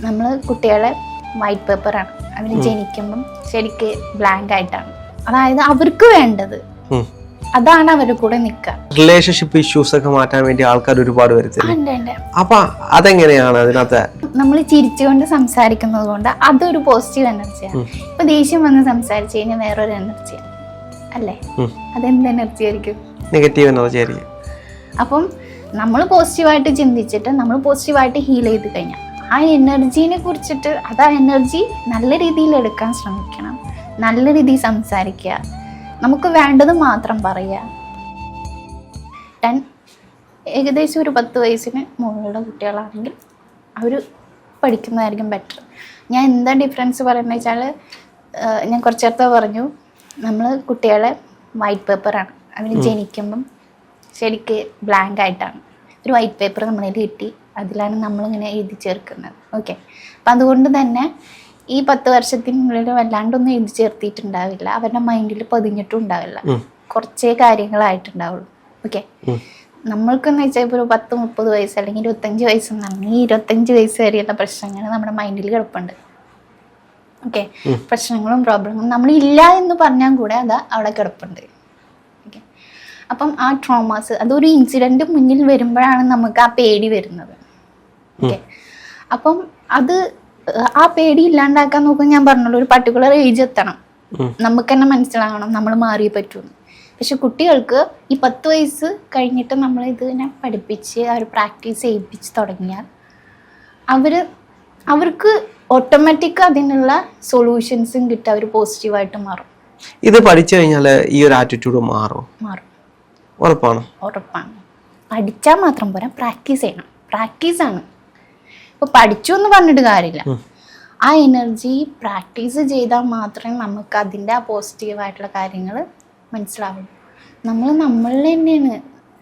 നമ്മൾ കുട്ടികളെ വൈറ്റ് പേപ്പറാണ്. അവർ ജനിക്കുമ്പം ശരിക്ക് ബ്ലാങ്ക് ആയിട്ടാണ്. അതായത് അവർക്ക് വേണ്ടത് അതാണ് അവരുടെ കൂടെ നിൽക്കുക. റിലേഷൻഷിപ്പ് ഇഷ്യൂസ് ഒക്കെ മാറ്റാൻ വേണ്ടി ആൾക്കാർ ഒരുപാട് വരുത്തില്ല. അപ്പൊ അതെങ്ങനെയാണ് അതിനകത്ത്? നമ്മൾ ചിരിച്ചുകൊണ്ട് സംസാരിക്കുന്നത് കൊണ്ട് അതൊരു പോസിറ്റീവ് എനർജിയാണ്. ഇപ്പൊ ദേഷ്യം വന്ന് സംസാരിച്ചു കഴിഞ്ഞാൽ വേറൊരു എനർജിയാണ് അല്ലേ? അതെന്ത് എനർജി ആയിരിക്കും? നെഗറ്റീവ് എനർജി ആയിരിക്കും. അപ്പം നമ്മൾ പോസിറ്റീവായിട്ട് ചിന്തിച്ചിട്ട് നമ്മൾ പോസിറ്റീവായിട്ട് ഹീൽ ചെയ്ത് കഴിഞ്ഞാൽ ആ എനർജീനെ കുറിച്ചിട്ട് ആ എനർജി നല്ല രീതിയിൽ എടുക്കാൻ ശ്രമിക്കണം. നല്ല രീതിയിൽ സംസാരിക്കുക. നമുക്ക് വേണ്ടത് മാത്രം പറയുക. ഏകദേശം ഒരു 10 വയസ്സിന് മുകളിലുള്ള കുട്ടികളാണെങ്കിൽ അവർ പഠിക്കുന്നതായിരിക്കും ബെറ്റർ. ഞാൻ എന്താ ഡിഫറൻസ് പറയുന്നത് വെച്ചാൽ, ഞാൻ കുറച്ച് നേരത്തെ പറഞ്ഞു, നമ്മൾ കുട്ടികളെ വൈറ്റ് പേപ്പറാണ്. അവർ ജനിക്കുമ്പം ശരിക്ക് ബ്ലാങ്ക് ആയിട്ടാണ്. ഒരു വൈറ്റ് പേപ്പർ നമ്മളതിൽ കിട്ടി, അതിലാണ് നമ്മളിങ്ങനെ എഴുതി ചേർക്കുന്നത്. ഓക്കെ, അപ്പം അതുകൊണ്ട് തന്നെ ഈ 10 വർഷത്തിനുള്ളിൽ വല്ലാണ്ടൊന്നും എഴുതി ചേർത്തിട്ടുണ്ടാവില്ല. അവരുടെ മൈൻഡിൽ പതിഞ്ഞിട്ടും ഉണ്ടാവില്ല. കുറച്ചേ കാര്യങ്ങളായിട്ടുണ്ടാവുള്ളൂ. ഓക്കെ, നമ്മൾക്കെന്ന് വെച്ചാൽ ഇപ്പോൾ ഒരു 10-30 വയസ്സ് അല്ലെങ്കിൽ 25 വയസ്സെന്നാണ്. ഈ 25 വയസ്സ് വരെയുള്ള പ്രശ്നങ്ങൾ നമ്മുടെ മൈൻഡിൽ കിടപ്പുണ്ട്. ഓക്കെ, പ്രശ്നങ്ങളും പ്രോബ്ലങ്ങളും നമ്മളില്ല എന്ന് പറഞ്ഞാൽ കൂടെ അത് അവിടെ കിടപ്പുണ്ട്. ഓക്കെ, അപ്പം ആ ട്രോമാസ് അതൊരു ഇൻസിഡൻറ്റ് മുന്നിൽ വരുമ്പോഴാണ് നമുക്ക് ആ പേടി വരുന്നത്. ഓക്കെ, അപ്പം അത് ആ പേടി ഇല്ലാണ്ടാക്കാൻ നോക്കും. ഞാൻ പറഞ്ഞല്ലോ, ഒരു പർട്ടിക്കുലർ ഏജ് എത്തണം, നമുക്ക് തന്നെ മനസ്സിലാകണം നമ്മൾ മാറിയേ പറ്റുള്ളൂ. പക്ഷെ കുട്ടികൾക്ക് ഈ 10 വയസ്സ് കഴിഞ്ഞിട്ട് നമ്മൾ ഇതിനെ പഠിപ്പിച്ച് അവർ പ്രാക്ടീസ് ചെയ്യിപ്പിച്ച് തുടങ്ങിയാൽ അവർക്ക് ഓട്ടോമാറ്റിക് അതിനുള്ള സൊല്യൂഷൻസും കിട്ടും. അവർ പോസിറ്റീവായിട്ട് മാറും. ഇത് പഠിച്ചു കഴിഞ്ഞാൽ ഈ ഒരു ആറ്റിറ്റ്യൂഡ് മാറും. ഉറപ്പാണ്. പഠിച്ചാൽ മാത്രം പോരാ, പ്രാക്ടീസ് ചെയ്യണം. പ്രാക്ടീസാണ്. ഇപ്പോൾ പഠിച്ചു എന്ന് പറഞ്ഞിട്ട് കാര്യമില്ല. ആ എനർജി പ്രാക്ടീസ് ചെയ്താൽ മാത്രമേ നമുക്ക് അതിൻ്റെ ആ പോസിറ്റീവായിട്ടുള്ള കാര്യങ്ങൾ മനസ്സിലാവുള്ളൂ. നമ്മളിൽ തന്നെയാണ്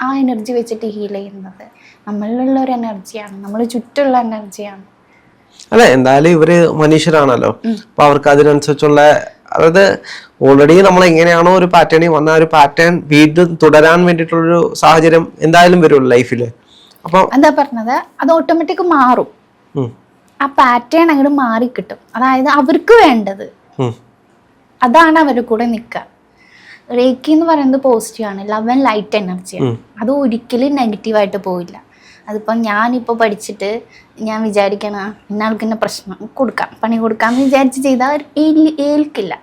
ആ എനർജി വെച്ചിട്ട് ഹീൽ ചെയ്യുന്നത്. നമ്മളിലുള്ള ഒരു എനർജിയാണ്, നമ്മൾ ചുറ്റുള്ള എനർജിയാണ്. അല്ല, എന്തായാലും ഇവര് മനുഷ്യരാണല്ലോ. അപ്പൊ അവർക്ക് അതിനനുസരിച്ചുള്ള, അതായത് ഓൾറെഡി നമ്മൾ എങ്ങനെയാണോ ഒരു പാറ്റേണിൽ വന്ന ഒരു പാറ്റേൺ വീണ്ടും തുടരാൻ വേണ്ടിയിട്ടുള്ളൊരു സാഹചര്യം എന്തായാലും വരുമല്ലോ ലൈഫില്. അപ്പൊ എന്താ പറഞ്ഞത്, അത് ഓട്ടോമാറ്റിക് മാറും. ആ പാറ്റേൺ അങ്ങോട്ട് മാറിക്കിട്ടും. അതായത് അവർക്ക് വേണ്ടത് അതാണ് അവരുടെ കൂടെ നിൽക്കുക. റേക്കി എന്ന് പറയുന്നത് പോസിറ്റീവാണ്, ലവ് ആൻഡ് ലൈറ്റ് എനർജിയാണ്. അത് ഒരിക്കലും നെഗറ്റീവായിട്ട് പോവില്ല. അതിപ്പം ഞാനിപ്പോൾ പഠിച്ചിട്ട് ഞാൻ വിചാരിക്കണ ഇന്നാൾക്ക് തന്നെ പ്രശ്നം കൊടുക്കാം, പണി കൊടുക്കാമെന്ന് വിചാരിച്ച് ചെയ്താൽ ഏൽക്കില്ല.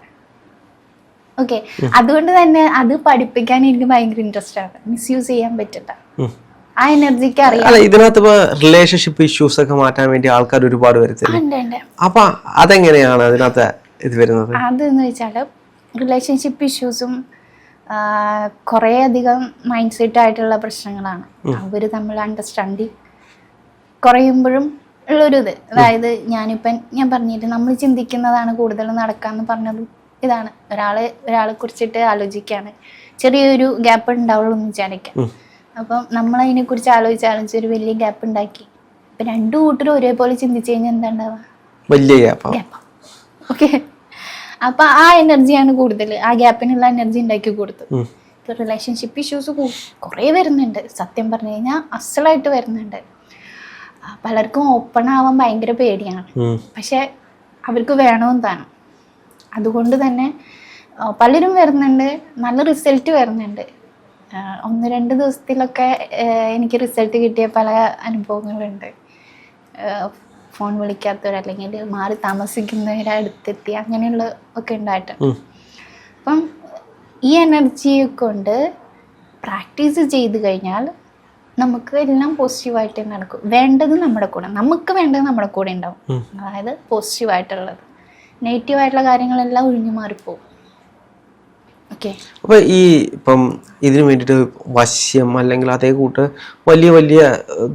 ഓക്കെ, അതുകൊണ്ട് തന്നെ അത് പഠിപ്പിക്കാൻ എനിക്ക് ഭയങ്കര ഇൻട്രസ്റ്റ് ആണ്. മിസ്യൂസ് ചെയ്യാൻ പറ്റില്ല. ആ എനർജിക്ക് അറിയാം. ഇതിനകത്ത് റിലേഷൻഷിപ്പ് ഇഷ്യൂസ് ഒക്കെ മാറ്റാൻ വേണ്ടി ആൾക്കാർ ഒരുപാട് വരുത്തില്ല. അപ്പൊ അതെങ്ങനെയാണ് അതിനകത്ത് ഇത് വരുന്നത്? അതെന്ന് വെച്ചാൽ റിലേഷൻഷിപ്പ് ഇഷ്യൂസും കുറേ അധികം മൈൻഡ് സെറ്റ് ആയിട്ടുള്ള പ്രശ്നങ്ങളാണ്. അവർ തമ്മിൽ അണ്ടർസ്റ്റാൻഡിങ് കുറയുമ്പോഴും ഉള്ളൊരു ഇത്. അതായത് ഞാൻ പറഞ്ഞിട്ട് നമ്മൾ ചിന്തിക്കുന്നതാണ് കൂടുതൽ നടക്കാന്ന് പറഞ്ഞത് ഇതാണ്. ഒരാളെ കുറിച്ചിട്ട് ആലോചിക്കുകയാണ്, ചെറിയൊരു ഗ്യാപ്പ് ഉണ്ടാവുള്ളൂ എന്ന് വിചാരിക്കാം. അപ്പം നമ്മളതിനെ കുറിച്ച് ആലോചിച്ച് ഒരു വലിയ ഗ്യാപ്പ് ഉണ്ടാക്കി. ഇപ്പം 2 കൂട്ടരും ഒരേപോലെ ചിന്തിച്ചു കഴിഞ്ഞാൽ എന്താ ഉണ്ടാവുക? വലിയ ഗ്യാപ്പ്. ഓക്കെ, അപ്പൊ ആ എനർജിയാണ് കൂടുതൽ, ആ ഗ്യാപ്പിനുള്ള എനർജി ഉണ്ടാക്കി കൊടുത്തു. ഇപ്പൊ റിലേഷൻഷിപ്പ് ഇഷ്യൂസ് കുറേ വരുന്നുണ്ട്. സത്യം പറഞ്ഞു കഴിഞ്ഞാൽ അസലായിട്ട് വരുന്നുണ്ട്. പലർക്കും ഓപ്പൺ ആവാൻ ഭയങ്കര പേടിയാണ്. പക്ഷെ അവർക്ക് വേണമെന്ന് താനും. അതുകൊണ്ട് തന്നെ പലരും വരുന്നുണ്ട്, നല്ല റിസൾട്ട് വരുന്നുണ്ട്. 1-2 ദിവസത്തിലൊക്കെ എനിക്ക് റിസൾട്ട് കിട്ടിയ പല അനുഭവങ്ങളുണ്ട്. ഫോൺ വിളിക്കാത്തവരല്ലെങ്കിൽ മാറി താമസിക്കുന്നവരെ അടുത്തെത്തി അങ്ങനെയുള്ള ഒക്കെ ഉണ്ടായിട്ടുണ്ട്. അപ്പം ഈ എനർജിയെ കൊണ്ട് പ്രാക്ടീസ് ചെയ്ത് കഴിഞ്ഞാൽ നമുക്ക് എല്ലാം പോസിറ്റീവായിട്ട് നടക്കും. വേണ്ടത് നമ്മുടെ കൂടെ, നമുക്ക് വേണ്ടത് നമ്മുടെ കൂടെ ഉണ്ടാവും. അതായത് പോസിറ്റീവായിട്ടുള്ളത്. നെഗറ്റീവായിട്ടുള്ള കാര്യങ്ങളെല്ലാം ഒഴിഞ്ഞു മാറിപ്പോകും. അപ്പൊ ഇപ്പം ഇതിനു വേണ്ടിയിട്ട് വശ്യം അല്ലെങ്കിൽ അതേ കൂട്ട് വലിയ വലിയ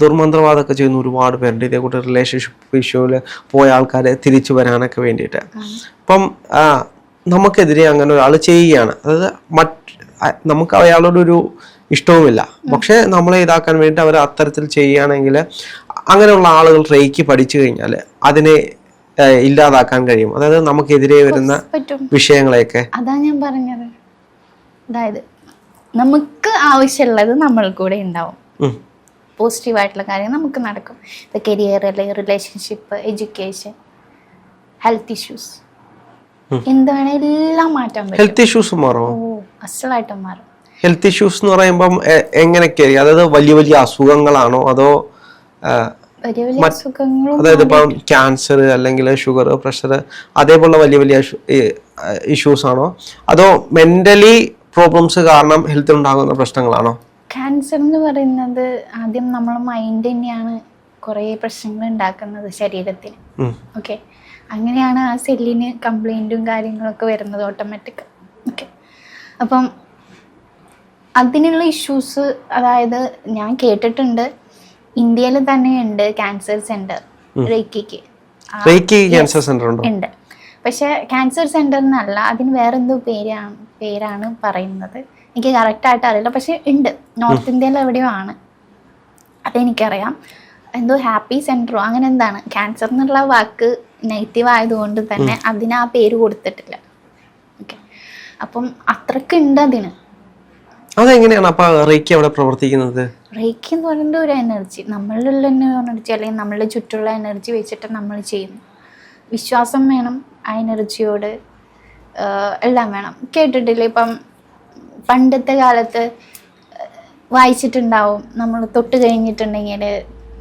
ദുർമന്ത്രവാദമൊക്കെ ചെയ്യുന്ന ഒരുപാട് പേരുണ്ട്. ഇതേ കൂട്ട് റിലേഷൻഷിപ്പ് ഇഷ്യൂല് പോയ ആൾക്കാരെ തിരിച്ചു വരാനൊക്കെ വേണ്ടിയിട്ട്. അപ്പം നമുക്കെതിരെ അങ്ങനെ ഒരാൾ ചെയ്യുകയാണ്, അതായത് നമുക്ക് അയാളോടൊരു ഇഷ്ടവുമില്ല, പക്ഷെ നമ്മളെ ഇതാക്കാൻ വേണ്ടി അവർ അത്തരത്തിൽ ചെയ്യുകയാണെങ്കിൽ അങ്ങനെയുള്ള ആളുകൾ റേക്കി പഠിച്ചു കഴിഞ്ഞാൽ അതിനെ ഇല്ലാതാക്കാൻ കഴിയും. അതായത് നമുക്കെതിരെ വരുന്ന വിഷയങ്ങളെയൊക്കെ. അതാ ഞാൻ പറഞ്ഞത്. അതായത് നമുക്ക് ആവശ്യമുള്ളത് നമ്മൾ കൂടെ ഉണ്ടാവും. പോസിറ്റീവായിട്ടുള്ള കാര്യം നമുക്ക് നടക്കും. ഇപ്പോൾ കരിയർ അല്ലെങ്കിൽ റിലേഷൻഷിപ്പ്, എഡ്യൂക്കേഷൻ, ഹെൽത്ത് ഇഷ്യൂസ്, എന്താണ് എല്ലാം മാറ്റാൻ പറ്റും. ഹെൽത്ത് ഇഷ്യൂസ് മാറുമോ? അസലായിട്ട് മാറും. ഹെൽത്ത് ഇഷ്യൂസ് എന്ന് പറയുമ്പം എങ്ങനെയൊക്കെയായിരിക്കും? അതായത് വലിയ വലിയ അസുഖങ്ങളാണോ അതോ വലിയ വലിയ അസുഖങ്ങളും, അതായത് ഇപ്പം ക്യാൻസർ അല്ലെങ്കിൽ ഷുഗർ, പ്രഷർ അതേപോലുള്ള വലിയ വലിയ ഇഷ്യൂസ് ആണോ അതോ മെന്റലി പ്രോബ്ലംസ് കാരണം ഹെൽത്തിൽ ഉണ്ടാകുന്ന പ്രശ്നങ്ങളാണോ? ക്യാൻസർ എന്ന് പറയുന്നത് ആദ്യം നമ്മളെ മൈൻഡ് തന്നെയാണ് കുറേ പ്രശ്നങ്ങൾ ഉണ്ടാക്കുന്നത് ശരീരത്തിന്. ഓക്കെ, അങ്ങനെയാണ് ആ സെല്ലിന് കംപ്ലൈൻറ്റും കാര്യങ്ങളൊക്കെ വരുന്നത് ഓട്ടോമാറ്റിക്. ഓക്കെ, അപ്പം അതിനുള്ള ഇഷ്യൂസ്, അതായത് ഞാൻ കേട്ടിട്ടുണ്ട് ഇന്ത്യയിൽ തന്നെ ക്യാൻസർ സെന്റർ, റേക്കിക്ക് ക്യാൻസർ സെന്റർ ഉണ്ട്. പക്ഷെ ക്യാൻസർ സെന്റർ എന്നല്ല, അതിന് വേറെന്തോ പേരാണ് പറയുന്നത്. എനിക്ക് കറക്റ്റായിട്ട് അറിയില്ല, പക്ഷെ ഉണ്ട്. നോർത്ത് ഇന്ത്യയിൽ എവിടെയോ ആണ്, അതെനിക്കറിയാം. എന്തോ ഹാപ്പി സെന്ററോ അങ്ങനെ എന്താണ്. ക്യാൻസർ എന്നുള്ള വാക്ക് നെഗറ്റീവ് ആയതുകൊണ്ട് തന്നെ അതിന് ആ പേര് കൊടുത്തിട്ടില്ല. ഓക്കെ, അപ്പം അത്രയ്ക്ക് ഉണ്ട് അതിന്. അതെങ്ങനെയാണ് അപ്പൊ റേക്കി അവിടെ പ്രവർത്തിക്കുന്നത്? റേക്കി എന്ന് പറയുന്നത് ഒരു എനർജി, നമ്മളിലുള്ള എനർജി അല്ലെങ്കിൽ നമ്മളുടെ ചുറ്റുള്ള എനർജി വെച്ചിട്ട് നമ്മൾ ചെയ്യുന്നു. വിശ്വാസം വേണം ആ എനർജിയോട്, എല്ലാം വേണം. കേട്ടിട്ടില്ലേ, ഇപ്പം പണ്ടത്തെ കാലത്ത് വായിച്ചിട്ടുണ്ടാവും, നമ്മൾ തൊട്ട് കഴിഞ്ഞിട്ടുണ്ടെങ്കിൽ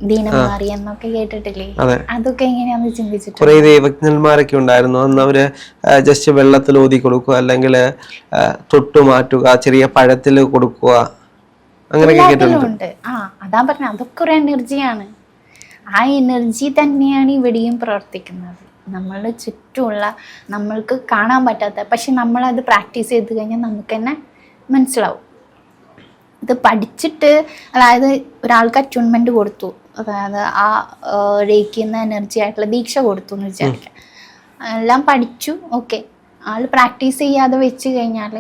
ദീനം മാറി എന്നൊക്കെ കേട്ടിട്ടില്ലേ? അതൊക്കെ എങ്ങനെയാന്ന് ചിന്തിച്ചിട്ട് കുറെ ദൈവജ്ഞന്മാരൊക്കെ ഉണ്ടായിരുന്നു. അന്ന് അവര് ജസ്റ്റ് വെള്ളത്തിൽ ഊതി കൊടുക്കുക, അല്ലെങ്കിൽ തൊട്ടു മാറ്റുക, ചെറിയ പഴത്തിൽ കൊടുക്കുക, അങ്ങനെയൊക്കെ കേട്ടിട്ടുണ്ട്. അതാ പറഞ്ഞ, അതൊക്കെ ഒരു എനർജിയാണ്. ആ എനർജി തന്നെയാണ് ഇവിടെയും പ്രവർത്തിക്കുന്നത്. നമ്മളുടെ ചുറ്റുമുള്ള, നമ്മൾക്ക് കാണാൻ പറ്റാത്ത, പക്ഷെ നമ്മളത് പ്രാക്ടീസ് ചെയ്ത് കഴിഞ്ഞാൽ നമുക്ക് തന്നെ മനസ്സിലാവും. ഇത് പഠിച്ചിട്ട്, അതായത് ഒരാൾക്ക് അറ്റ്യൂൺമെന്റ് കൊടുത്തു, അതായത് ആ റേക്കുന്ന എനർജി ആയിട്ടുള്ള ദീക്ഷ കൊടുത്തു എന്ന് വിചാരിക്കാം. എല്ലാം പഠിച്ചു, ഓക്കെ, ആൾ പ്രാക്ടീസ് ചെയ്യാതെ വെച്ച് കഴിഞ്ഞാൽ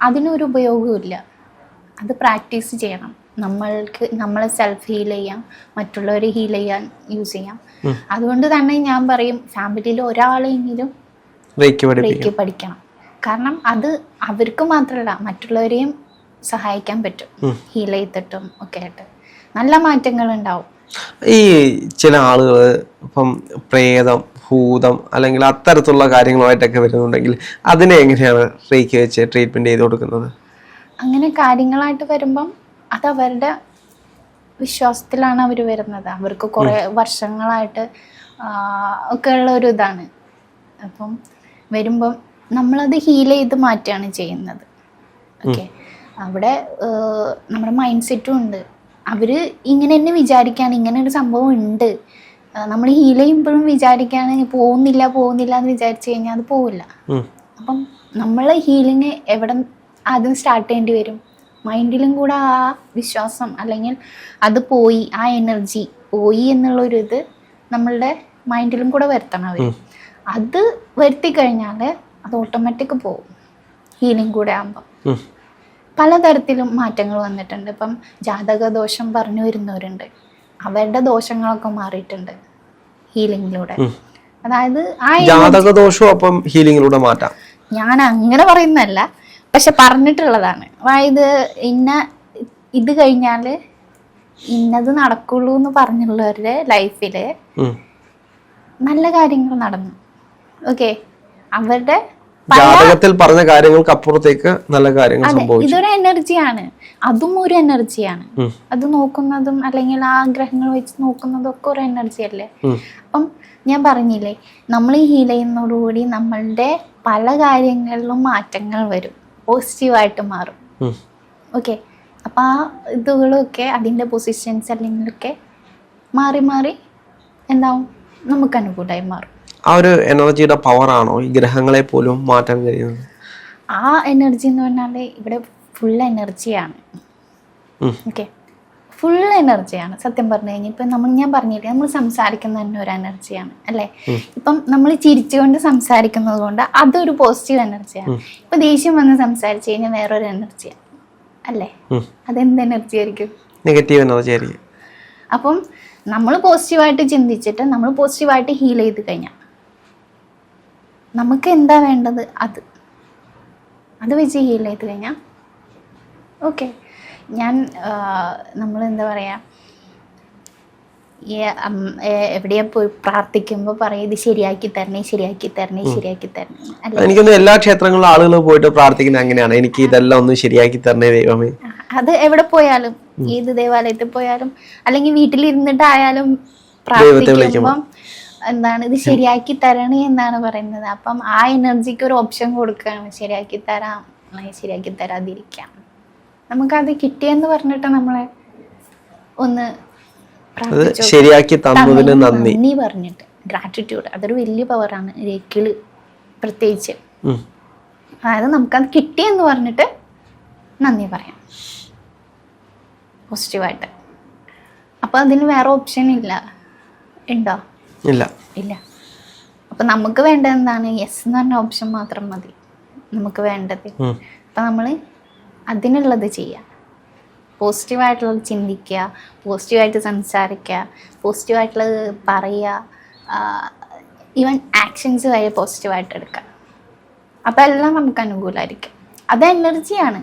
അതിനൊരു ഉപയോഗമില്ല. അത് പ്രാക്ടീസ് ചെയ്യണം. നമ്മൾക്ക് നമ്മളെ സെൽഫ് ഹീൽ ചെയ്യാം, മറ്റുള്ളവരെ ഹീൽ ചെയ്യാൻ യൂസ് ചെയ്യാം. അതുകൊണ്ട് തന്നെ ഞാൻ പറയും, ഫാമിലിയിൽ ഒരാളെങ്കിലും റേക്കി പഠിക്കണം. കാരണം അത് അവർക്ക് മാത്രമല്ല മറ്റുള്ളവരെയും സഹായിക്കാൻ പറ്റും, ഹീൽ ചെയ്തിട്ടും ഒക്കെ ആയിട്ട് നല്ല മാറ്റങ്ങൾ ഉണ്ടാവും. ഈ ചില ആളുകൾ ഇപ്പം പ്രേതം, ഭൂതം അല്ലെങ്കിൽ അത്തരത്തിലുള്ള കാര്യങ്ങളുമായിട്ടൊക്കെ വരുന്നുണ്ടെങ്കിൽ അതിനെ എങ്ങനെയാണ് റേക്കി വെച്ച് ട്രീറ്റ്മെന്റ് ചെയ്ത് കൊടുക്കുന്നത്? അങ്ങനെ കാര്യങ്ങളായിട്ട് വരുമ്പം അത് അവരുടെ വിശ്വാസത്തിലാണ് അവർ വരുന്നത്. അവർക്ക് കുറേ വർഷങ്ങളായിട്ട് ഒക്കെ ഉള്ള ഒരു ഇതാണ്. അപ്പം വരുമ്പം നമ്മളത് ഹീൽ ചെയ്ത് മാറ്റുകയാണ് ചെയ്യുന്നത്. ഓക്കെ, അവിടെ നമ്മുടെ മൈൻഡ് സെറ്റും ഉണ്ട്. അവർ ഇങ്ങനെ തന്നെ വിചാരിക്കുകയാണ്, ഇങ്ങനെ ഒരു സംഭവം ഉണ്ട്, നമ്മൾ ഹീൽ ചെയ്യുമ്പോഴും വിചാരിക്കുകയാണ് പോകുന്നില്ല എന്ന് വിചാരിച്ചു കഴിഞ്ഞാൽ അത് പോവില്ല. അപ്പം നമ്മൾ ഹീലിങ് എവിടെ ആദ്യം സ്റ്റാർട്ട് ചെയ്യേണ്ടി വരും? മൈൻഡിലും കൂടെ ആ വിശ്വാസം, അല്ലെങ്കിൽ അത് പോയി, ആ എനർജി പോയി എന്നുള്ളൊരു ഇത് നമ്മളുടെ മൈൻഡിലും കൂടെ വരുത്തണം അവർ. അത് വരുത്തി കഴിഞ്ഞാൽ അത് ഓട്ടോമാറ്റിക് പോകും. ഹീലിംഗ് കൂടെ ആകുമ്പോൾ പലതരത്തിലും മാറ്റങ്ങൾ വന്നിട്ടുണ്ട്. ഇപ്പം ജാതകദോഷം പറഞ്ഞു വരുന്നവരുണ്ട്, അവരുടെ ദോഷങ്ങളൊക്കെ മാറിയിട്ടുണ്ട് ഹീലിംഗിലൂടെ. അതായത് ആ ജാതകദോഷം അപ്പം ഹീലിംഗിലൂടെ മാറ്റാം. ഞാൻ അങ്ങനെ പറയുന്നതല്ല, പക്ഷെ പറഞ്ഞിട്ടുള്ളതാണ്. അതായത് ഇത് കഴിഞ്ഞാൽ ഇന്നത് നടക്കുള്ളൂ എന്ന് പറഞ്ഞുള്ളവരുടെ ലൈഫിൽ നല്ല കാര്യങ്ങൾ നടന്നു. ഓക്കെ, അവരുടെ ജാതകത്തിൽ പറഞ്ഞ കാര്യങ്ങൾക്ക് അപ്പുറത്തേക്ക് നല്ല കാര്യങ്ങൾ സംഭവിച്ചു. ഇതൊരു എനർജിയാണ്, അതും ഒരു എനർജിയാണ്. അത് നോക്കുന്നതും അല്ലെങ്കിൽ ആ ഗ്രഹങ്ങൾ വെച്ച് നോക്കുന്നതും ഒക്കെ ഒരു എനർജി അല്ലേ. അപ്പം ഞാൻ പറഞ്ഞില്ലേ, നമ്മൾ ഹീൽ ചെയ്യുന്നതോടുകൂടി നമ്മളുടെ പല കാര്യങ്ങളിലും മാറ്റങ്ങൾ വരും, പോസിറ്റീവായിട്ട് മാറും. ഓക്കെ, അപ്പം ആ ഇതുകളൊക്കെ അതിൻ്റെ പൊസിഷൻസ് അല്ലെങ്കിലൊക്കെ മാറി മാറി എന്താവും, നമുക്ക് അനുകൂലമായി മാറും. ആ ഒരു എനർജിയുടെ പവറാണോ ഈ ഗ്രഹങ്ങളെ പോലും മാറ്റാൻ കഴിയുന്നത്? ആ എനർജി എന്ന് പറഞ്ഞാൽ ഇവിടെ ഫുൾ എനർജിയാണ്. ഓക്കെ, ഫുൾ എനർജിയാണ് സത്യം പറഞ്ഞു കഴിഞ്ഞാൽ. ഇപ്പം ഞാൻ പറഞ്ഞില്ലേ, നമ്മൾ സംസാരിക്കുന്ന തന്നെ ഒരു എനർജിയാണ് അല്ലേ. ഇപ്പം നമ്മൾ ചിരിച്ചുകൊണ്ട് സംസാരിക്കുന്നത് കൊണ്ട് അതൊരു പോസിറ്റീവ് എനർജിയാണ്. ഇപ്പം ദേഷ്യം വന്ന് സംസാരിച്ചു കഴിഞ്ഞാൽ വേറൊരു എനർജിയാണ് അല്ലേ. അതെന്ത് എനർജി ആയിരിക്കും? നെഗറ്റീവ് എനർജി ആയിരിക്കും. അപ്പം നമ്മൾ പോസിറ്റീവായിട്ട് ചിന്തിച്ചിട്ട് നമ്മൾ പോസിറ്റീവായിട്ട് ഹീൽ ചെയ്ത് കഴിഞ്ഞാൽ നമുക്ക് എന്താ വേണ്ടത് അത് വെച്ച് ഹീൽ ചെയ്ത് കഴിഞ്ഞാൽ ഓക്കെ. നമ്മൾ എന്താ പറയുക, എവിടെയാ പോയി പ്രാർത്ഥിക്കുമ്പോൾ പറയും ഇത് ശരിയാക്കി തരണേ, ശരിയാക്കി തരണേ, ശരിയാക്കി തരണേ. അല്ല, എനിക്കൊന്ന് എല്ലാ ക്ഷേത്രങ്ങളിലും ആളുകൾ പോയിട്ട് പ്രാർത്ഥിക്കുന്നത് അങ്ങനെയാണ്, എനിക്ക് ഇതെല്ലാം ഒന്ന് ശരിയാക്കി തരണേ ദൈവമേ. അത് എവിടെ പോയാലും, ഏത് ദേവാലയത്തിൽ പോയാലും അല്ലെങ്കിൽ വീട്ടിലിരുന്നിട്ടായാലും പ്രാർത്ഥിക്കുമ്പം എന്താണ് ഇത് ശരിയാക്കി തരണേ എന്നാണ് പറയുന്നത്. അപ്പം ആ എനർജിക്ക് ഒരു ഓപ്ഷൻ കൊടുക്കുകയാണ്, ശരിയാക്കി തരാം അല്ലെങ്കിൽ ശരിയാക്കി തരാതിരിക്കാം. നമുക്കത് കിട്ടിയെന്ന് പറഞ്ഞിട്ട് നമ്മളെ ഒന്ന് ശരിയാക്കി തന്നതിന് നന്ദി പറഞ്ഞിട്ട് ഗ്രാറ്റിറ്റ്യൂഡ്, അതൊരു വലിയ പവറാണ് രേക്കില് പ്രത്യേകിച്ച്. അതായത് നമുക്കത് കിട്ടിയെന്ന് പറഞ്ഞിട്ട് നന്ദി പറയാം പോസിറ്റീവായിട്ട്. അപ്പൊ അതിന് വേറെ ഓപ്ഷൻ ഇല്ല, ഉണ്ടോ? ഇല്ല. അപ്പൊ നമുക്ക് വേണ്ടത് എന്താണ്? യെസ് എന്ന് പറഞ്ഞ ഓപ്ഷൻ മാത്രം മതി നമുക്ക് വേണ്ടത്. അപ്പൊ നമ്മൾ അതിനുള്ളത് ചെയ്യാം, പോസിറ്റീവായിട്ടുള്ളത് ചിന്തിക്കുക, പോസിറ്റീവായിട്ട് സംസാരിക്കുക, പോസിറ്റീവായിട്ടുള്ളത് പറയുക, ഈവൻ ആക്ഷൻസ് വരെ പോസിറ്റീവായിട്ട് എടുക്കുക. അപ്പം എല്ലാം നമുക്ക് അനുകൂലമായിരിക്കും. അത് എനർജിയാണ്.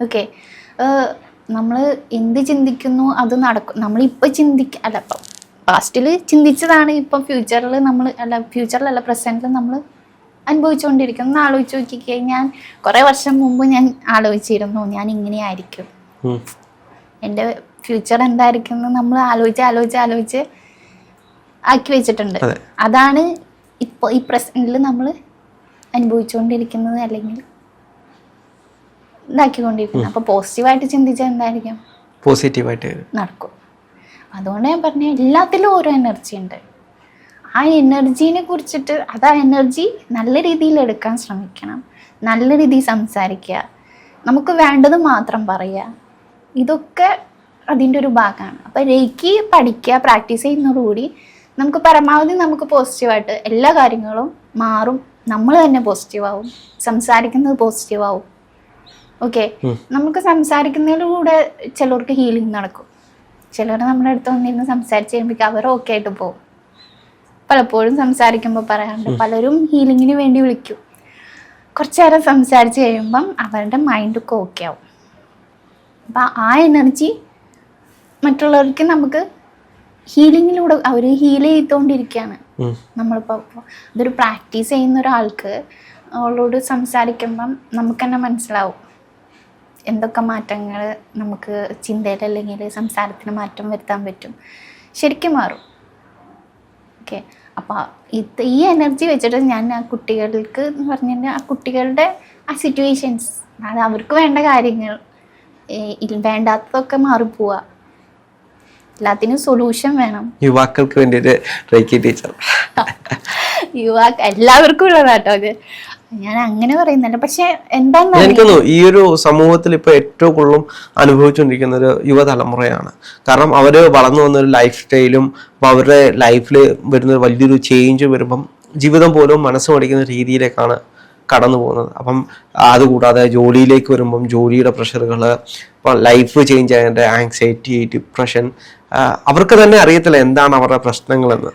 ഓക്കെ, നമ്മൾ എന്ത് ചിന്തിക്കുന്നു അത് നടക്കും. നമ്മളിപ്പോൾ അല്ല, ഇപ്പം പാസ്റ്റിൽ ചിന്തിച്ചതാണ് ഇപ്പം ഫ്യൂച്ചറിൽ നമ്മൾ ഫ്യൂച്ചറിലല്ല പ്രസൻറ്റിൽ നമ്മൾ അനുഭവിച്ചുകൊണ്ടിരിക്കുന്നു. ആലോചിച്ച് നോക്കിക്കേ, ഞാൻ കുറേ വർഷം മുമ്പ് ഞാൻ ആലോചിച്ചിരുന്നു ഞാൻ ഇങ്ങനെയായിരിക്കും, എൻ്റെ ഫ്യൂച്ചർ എന്തായിരിക്കും എന്ന് നമ്മൾ ആലോചിച്ച് ആക്കി വെച്ചിട്ടുണ്ട്. അതാണ് ഇപ്പോൾ ഈ പ്രസൻറ്റിൽ നമ്മൾ അനുഭവിച്ചുകൊണ്ടിരിക്കുന്നത് അല്ലെങ്കിൽ ഇതാക്കിക്കൊണ്ടിരിക്കുന്നത്. അപ്പോൾ പോസിറ്റീവായിട്ട് ചിന്തിച്ചാൽ എന്തായിരിക്കും? പോസിറ്റീവായിട്ട് നടക്കും. അതുകൊണ്ട് ഞാൻ പറഞ്ഞ എല്ലാത്തിലും ഓരോ എനർജി ഉണ്ട്. ആ എനർജീനെ കുറിച്ചിട്ട് ആ എനർജി നല്ല രീതിയിൽ എടുക്കാൻ ശ്രമിക്കണം, നല്ല രീതിയിൽ സംസാരിക്കുക, നമുക്ക് വേണ്ടത് മാത്രം പറയുക. ഇതൊക്കെ അതിൻ്റെ ഒരു ഭാഗമാണ്. അപ്പോൾ റേക്കി പഠിക്കുക, പ്രാക്ടീസ് ചെയ്യുന്നതോടുകൂടി നമുക്ക് പരമാവധി നമുക്ക് പോസിറ്റീവായിട്ട് എല്ലാ കാര്യങ്ങളും മാറും. നമ്മൾ തന്നെ പോസിറ്റീവാവും, സംസാരിക്കുന്നത് പോസിറ്റീവാവും. ഓക്കെ, നമുക്ക് സംസാരിക്കുന്നതിലൂടെ ചിലർക്ക് ഹീലിംഗ് നടക്കും. ചിലർ നമ്മുടെ അടുത്ത് വന്നിരുന്ന് സംസാരിച്ച് കഴിയുമ്പോൾ അവർ ഓക്കെ ആയിട്ട് പോകും. പലപ്പോഴും സംസാരിക്കുമ്പോൾ പറയാറുണ്ട്, പലരും ഹീലിങ്ങിന് വേണ്ടി വിളിക്കും. കുറച്ച് നേരം സംസാരിച്ച് കഴിയുമ്പം അവരുടെ മൈൻഡൊക്കെ ഓക്കെ ആവും. അപ്പം ആ എനർജി മറ്റുള്ളവർക്ക് നമുക്ക് ഹീലിങ്ങിലൂടെ അവർ ഹീൽ ചെയ്തുകൊണ്ടിരിക്കുകയാണ്. നമ്മളിപ്പോൾ ഇതൊരു പ്രാക്ടീസ് ചെയ്യുന്ന ഒരാൾക്ക് അവളോട് സംസാരിക്കുമ്പം നമുക്ക് തന്നെ മനസ്സിലാവും എന്തൊക്കെ മാറ്റങ്ങൾ നമുക്ക് ചിന്തയിൽ അല്ലെങ്കിൽ സംസാരത്തിന് മാറ്റം വരുത്താൻ പറ്റും, ശരിക്കും മാറും. ഓക്കെ, അപ്പോൾ ഈ എനർജി വെച്ചിട്ട് ഞാൻ ആ കുട്ടികൾക്ക് എന്ന് പറഞ്ഞു കഴിഞ്ഞാൽ ആ കുട്ടികളുടെ ആ സിറ്റുവേഷൻസ്, അത് അവർക്ക് വേണ്ട കാര്യങ്ങൾ വേണ്ടാത്തതൊക്കെ മാറിപ്പോവുക. എല്ലാത്തിനും സൊല്യൂഷൻ വേണം. യുവാക്കൾക്ക് വേണ്ടിയിട്ട് ടീച്ചർ എല്ലാവർക്കും ഉള്ളതാട്ടോ അത്, ഞാൻ അങ്ങനെ പറയുന്നില്ല. പക്ഷെ എന്താ എനിക്കൊന്നു ഈ ഒരു സമൂഹത്തിൽ ഇപ്പൊ ഏറ്റവും കൂടുതലും അനുഭവിച്ചുകൊണ്ടിരിക്കുന്ന ഒരു യുവതലമുറയാണ്. കാരണം അവര് വളർന്നു വന്ന ഒരു ലൈഫ് സ്റ്റൈലും അവരുടെ ലൈഫിൽ വരുന്ന വലിയൊരു ചേഞ്ച് വരുമ്പം ജീവിതം പോലും മനസ്സ് മടിക്കുന്ന രീതിയിലേക്കാണ് കടന്നു പോകുന്നത്. അപ്പം അതുകൂടാതെ ജോലിയിലേക്ക് വരുമ്പം ജോലിയുടെ പ്രഷറുകൾ, ഇപ്പം ലൈഫ് ചേഞ്ച് ആയതിൻ്റെ ആങ്സൈറ്റി, ഡിപ്രഷൻ, അവർക്ക് തന്നെ അറിയത്തില്ല എന്താണ് അവരുടെ പ്രശ്നങ്ങളെന്ന്.